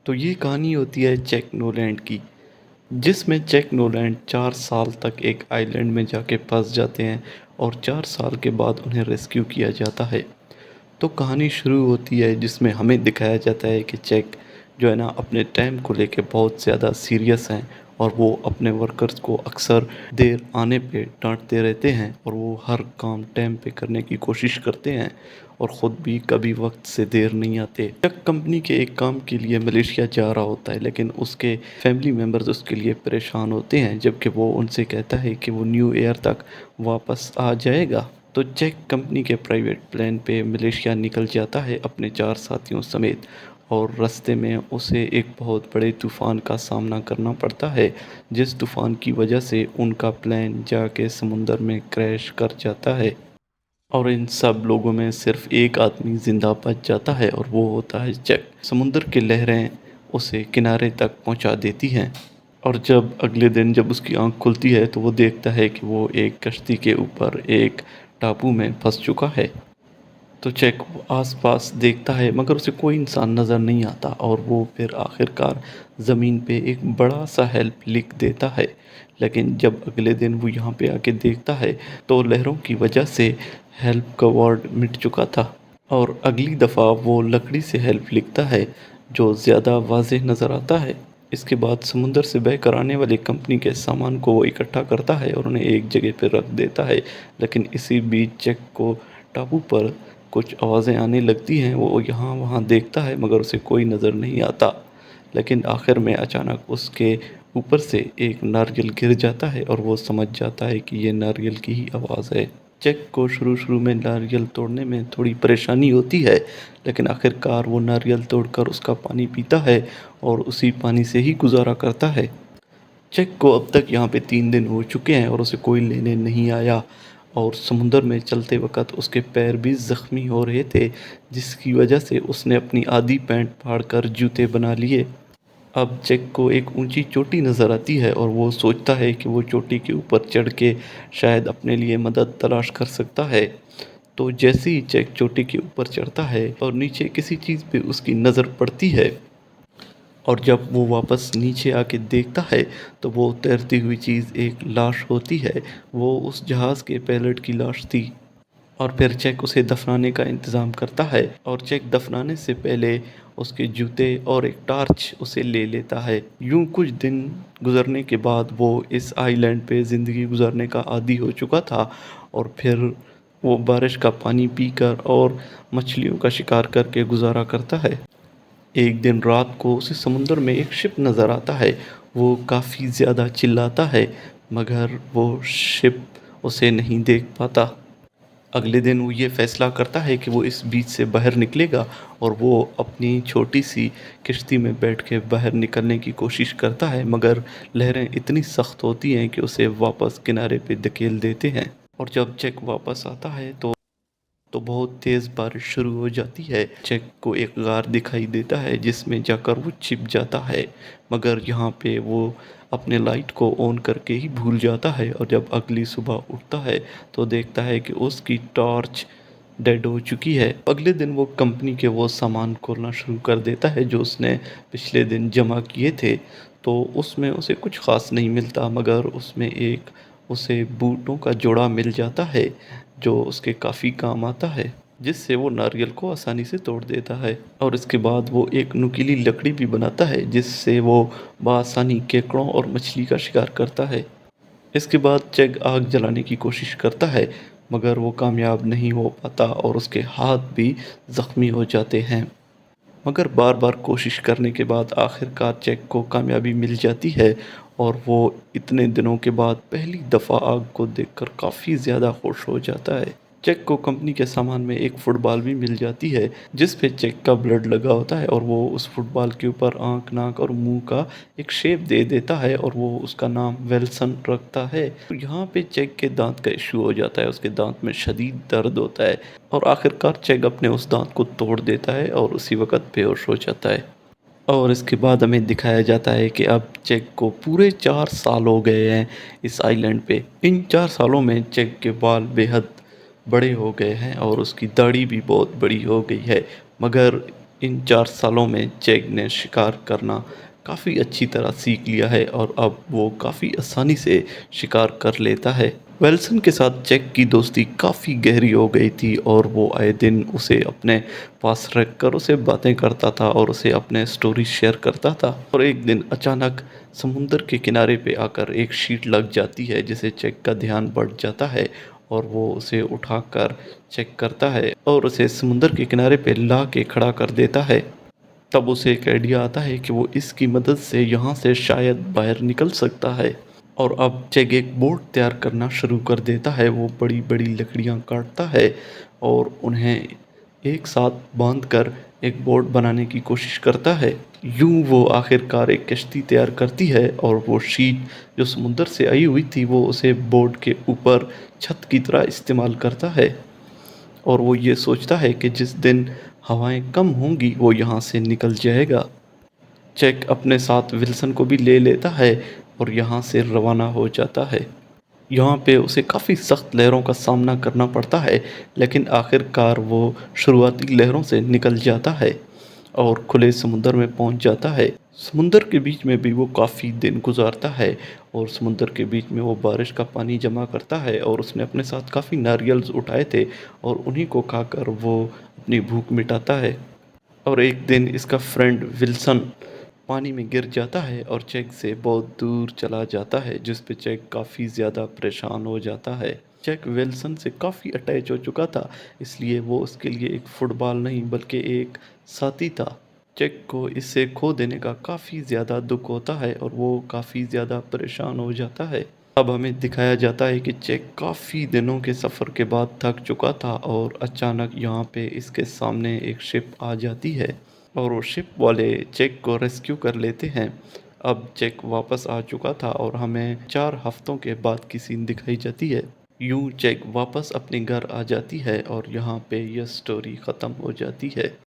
تو یہ کہانی ہوتی ہے جیک نولینڈ کی، جس میں جیک نولینڈ 4 سال تک ایک آئی لینڈ میں جا کے پھنس جاتے ہیں اور 4 سال کے بعد انہیں ریسکیو کیا جاتا ہے۔ تو کہانی شروع ہوتی ہے جس میں ہمیں دکھایا جاتا ہے کہ جیک جو ہے نا اپنے ٹائم کو لے کے بہت زیادہ سیریس ہیں، اور وہ اپنے ورکرز کو اکثر دیر آنے پہ ڈانٹتے رہتے ہیں، اور وہ ہر کام ٹائم پہ کرنے کی کوشش کرتے ہیں اور خود بھی کبھی وقت سے دیر نہیں آتے۔ جیک کمپنی کے ایک کام کے لیے ملیشیا جا رہا ہوتا ہے، لیکن اس کے فیملی ممبرز اس کے لیے پریشان ہوتے ہیں، جبکہ وہ ان سے کہتا ہے کہ وہ نیو ایئر تک واپس آ جائے گا۔ تو جیک کمپنی کے پرائیویٹ پلین پہ ملیشیا نکل جاتا ہے اپنے 4 ساتھیوں سمیت، اور رستے میں اسے ایک بہت بڑے طوفان کا سامنا کرنا پڑتا ہے، جس طوفان کی وجہ سے ان کا پلین جا کے سمندر میں کریش کر جاتا ہے، اور ان سب لوگوں میں صرف ایک آدمی زندہ بچ جاتا ہے، اور وہ ہوتا ہے جیک۔ سمندر کی لہریں اسے کنارے تک پہنچا دیتی ہیں، اور جب اگلے دن جب اس کی آنکھ کھلتی ہے تو وہ دیکھتا ہے کہ وہ ایک کشتی کے اوپر ایک ٹاپو میں پھنس چکا ہے۔ تو جیک آس پاس دیکھتا ہے مگر اسے کوئی انسان نظر نہیں آتا، اور وہ پھر آخر کار زمین پہ ایک بڑا سا ہیلپ لکھ دیتا ہے، لیکن جب اگلے دن وہ یہاں پہ آ کے دیکھتا ہے تو لہروں کی وجہ سے ہیلپ کا ورڈ مٹ چکا تھا، اور اگلی دفعہ وہ لکڑی سے ہیلپ لکھتا ہے جو زیادہ واضح نظر آتا ہے۔ اس کے بعد سمندر سے بہہ کر آنے والی کمپنی کے سامان کو وہ اکٹھا کرتا ہے اور انہیں ایک جگہ پہ رکھ دیتا ہے، لیکن اسی بیچ جیک کو ٹاپو پر کچھ آوازیں آنے لگتی ہیں۔ وہ یہاں وہاں دیکھتا ہے مگر اسے کوئی نظر نہیں آتا، لیکن آخر میں اچانک اس کے اوپر سے ایک ناریل گر جاتا ہے، اور وہ سمجھ جاتا ہے کہ یہ ناریل کی ہی آواز ہے۔ جیک کو شروع میں ناریل توڑنے میں تھوڑی پریشانی ہوتی ہے، لیکن آخر کار وہ ناریل توڑ کر اس کا پانی پیتا ہے اور اسی پانی سے ہی گزارا کرتا ہے۔ جیک کو اب تک یہاں پہ 3 دن ہو چکے ہیں اور اسے کوئی لینے نہیں آیا، اور سمندر میں چلتے وقت اس کے پیر بھی زخمی ہو رہے تھے، جس کی وجہ سے اس نے اپنی آدھی پینٹ پھاڑ کر جوتے بنا لیے۔ اب جیک کو ایک اونچی چوٹی نظر آتی ہے، اور وہ سوچتا ہے کہ وہ چوٹی کے اوپر چڑھ کے شاید اپنے لیے مدد تلاش کر سکتا ہے۔ تو جیسے ہی جیک چوٹی کے اوپر چڑھتا ہے اور نیچے کسی چیز پہ اس کی نظر پڑتی ہے، اور جب وہ واپس نیچے آ کے دیکھتا ہے تو وہ تیرتی ہوئی چیز ایک لاش ہوتی ہے۔ وہ اس جہاز کے پائلٹ کی لاش تھی، اور پھر جیک اسے دفنانے کا انتظام کرتا ہے، اور جیک دفنانے سے پہلے اس کے جوتے اور ایک ٹارچ اسے لے لیتا ہے۔ یوں کچھ دن گزرنے کے بعد وہ اس آئی لینڈ پہ زندگی گزارنے کا عادی ہو چکا تھا، اور پھر وہ بارش کا پانی پی کر اور مچھلیوں کا شکار کر کے گزارا کرتا ہے۔ ایک دن رات کو اسے سمندر میں ایک شپ نظر آتا ہے۔ وہ کافی زیادہ چلاتا ہے مگر وہ شپ اسے نہیں دیکھ پاتا۔ اگلے دن وہ یہ فیصلہ کرتا ہے کہ وہ اس بیچ سے باہر نکلے گا، اور وہ اپنی چھوٹی سی کشتی میں بیٹھ کے باہر نکلنے کی کوشش کرتا ہے، مگر لہریں اتنی سخت ہوتی ہیں کہ اسے واپس کنارے پہ دھکیل دیتے ہیں، اور جب جیک واپس آتا ہے تو بہت تیز بارش شروع ہو جاتی ہے۔ جیک کو ایک غار دکھائی دیتا ہے جس میں جا کر وہ چھپ جاتا ہے، مگر یہاں پہ وہ اپنے لائٹ کو آن کر کے ہی بھول جاتا ہے، اور جب اگلی صبح اٹھتا ہے تو دیکھتا ہے کہ اس کی ٹارچ ڈیڈ ہو چکی ہے۔ اگلے دن وہ کمپنی کے وہ سامان کھولنا شروع کر دیتا ہے جو اس نے پچھلے دن جمع کیے تھے، تو اس میں اسے کچھ خاص نہیں ملتا، مگر اس میں ایک اسے بوٹوں کا جوڑا مل جاتا ہے جو اس کے کافی کام آتا ہے، جس سے وہ ناریل کو آسانی سے توڑ دیتا ہے، اور اس کے بعد وہ ایک نکیلی لکڑی بھی بناتا ہے جس سے وہ بآسانی کیکڑوں اور مچھلی کا شکار کرتا ہے۔ اس کے بعد جیک آگ جلانے کی کوشش کرتا ہے مگر وہ کامیاب نہیں ہو پاتا، اور اس کے ہاتھ بھی زخمی ہو جاتے ہیں، مگر بار بار کوشش کرنے کے بعد آخر کار جیک کو کامیابی مل جاتی ہے، اور وہ اتنے دنوں کے بعد پہلی دفعہ آگ کو دیکھ کر کافی زیادہ خوش ہو جاتا ہے۔ جیک کو کمپنی کے سامان میں ایک فٹ بال بھی مل جاتی ہے جس پہ جیک کا بلڈ لگا ہوتا ہے، اور وہ اس فٹ بال کے اوپر آنکھ، ناک اور منہ کا ایک شیپ دے دیتا ہے، اور وہ اس کا نام ویلسن رکھتا ہے۔ یہاں پہ جیک کے دانت کا ایشو ہو جاتا ہے، اس کے دانت میں شدید درد ہوتا ہے، اور آخر کار جیک اپنے اس دانت کو توڑ دیتا ہے اور اسی وقت بے ہوش ہو جاتا ہے۔ اور اس کے بعد ہمیں دکھایا جاتا ہے کہ اب جیک کو پورے 4 سال ہو گئے ہیں اس آئی لینڈ پہ۔ ان 4 سالوں میں جیک کے بال بے حد بڑے ہو گئے ہیں اور اس کی داڑھی بھی بہت بڑی ہو گئی ہے، مگر ان 4 سالوں میں جیک نے شکار کرنا کافی اچھی طرح سیکھ لیا ہے اور اب وہ کافی آسانی سے شکار کر لیتا ہے۔ ویلسن کے ساتھ جیک کی دوستی کافی گہری ہو گئی تھی اور وہ آئے دن اسے اپنے پاس رکھ کر اسے باتیں کرتا تھا اور اسے اپنے سٹوری شیئر کرتا تھا۔ اور ایک دن اچانک سمندر کے کنارے پہ آ کر ایک شیٹ لگ جاتی ہے جسے جیک کا دھیان بڑھ جاتا ہے اور وہ اسے اٹھا کر چیک کرتا ہے اور اسے سمندر کے کنارے پہ لا کے کھڑا کر دیتا ہے۔ تب اسے ایک آئیڈیا آتا ہے کہ وہ اس کی مدد سے یہاں سے شاید باہر نکل سکتا ہے۔ اور اب جیک ایک بورڈ تیار کرنا شروع کر دیتا ہے۔ وہ بڑی بڑی لکڑیاں کاٹتا ہے اور انہیں ایک ساتھ باندھ کر ایک بورڈ بنانے کی کوشش کرتا ہے۔ یوں وہ آخر کار ایک کشتی تیار کرتی ہے اور وہ شیٹ جو سمندر سے آئی ہوئی تھی وہ اسے بورڈ کے اوپر چھت کی طرح استعمال کرتا ہے اور وہ یہ سوچتا ہے کہ جس دن ہوائیں کم ہوں گی وہ یہاں سے نکل جائے گا۔ جیک اپنے ساتھ ولسن کو بھی لے لیتا ہے اور یہاں سے روانہ ہو جاتا ہے۔ یہاں پہ اسے کافی سخت لہروں کا سامنا کرنا پڑتا ہے لیکن آخر کار وہ شروعاتی لہروں سے نکل جاتا ہے اور کھلے سمندر میں پہنچ جاتا ہے۔ سمندر کے بیچ میں بھی وہ کافی دن گزارتا ہے اور سمندر کے بیچ میں وہ بارش کا پانی جمع کرتا ہے اور اس نے اپنے ساتھ کافی ناریلز اٹھائے تھے اور انہی کو کھا کر وہ اپنی بھوک مٹاتا ہے۔ اور ایک دن اس کا فرینڈ ولسن پانی میں گر جاتا ہے اور جیک سے بہت دور چلا جاتا ہے جس پہ جیک کافی زیادہ پریشان ہو جاتا ہے۔ جیک ویلسن سے کافی اٹیچ ہو چکا تھا اس لیے وہ اس کے لیے ایک فٹ بال نہیں بلکہ ایک ساتھی تھا۔ جیک کو اس سے کھو دینے کا کافی زیادہ دکھ ہوتا ہے اور وہ کافی زیادہ پریشان ہو جاتا ہے۔ اب ہمیں دکھایا جاتا ہے کہ جیک کافی دنوں کے سفر کے بعد تھک چکا تھا اور اچانک یہاں پہ اس کے سامنے ایک شپ آ جاتی ہے اور وہ شپ والے جیک کو ریسکیو کر لیتے ہیں۔ اب جیک واپس آ چکا تھا اور ہمیں 4 ہفتوں کے بعد کی سین دکھائی جاتی ہے۔ یوں جیک واپس اپنے گھر آ جاتی ہے اور یہاں پہ یہ سٹوری ختم ہو جاتی ہے۔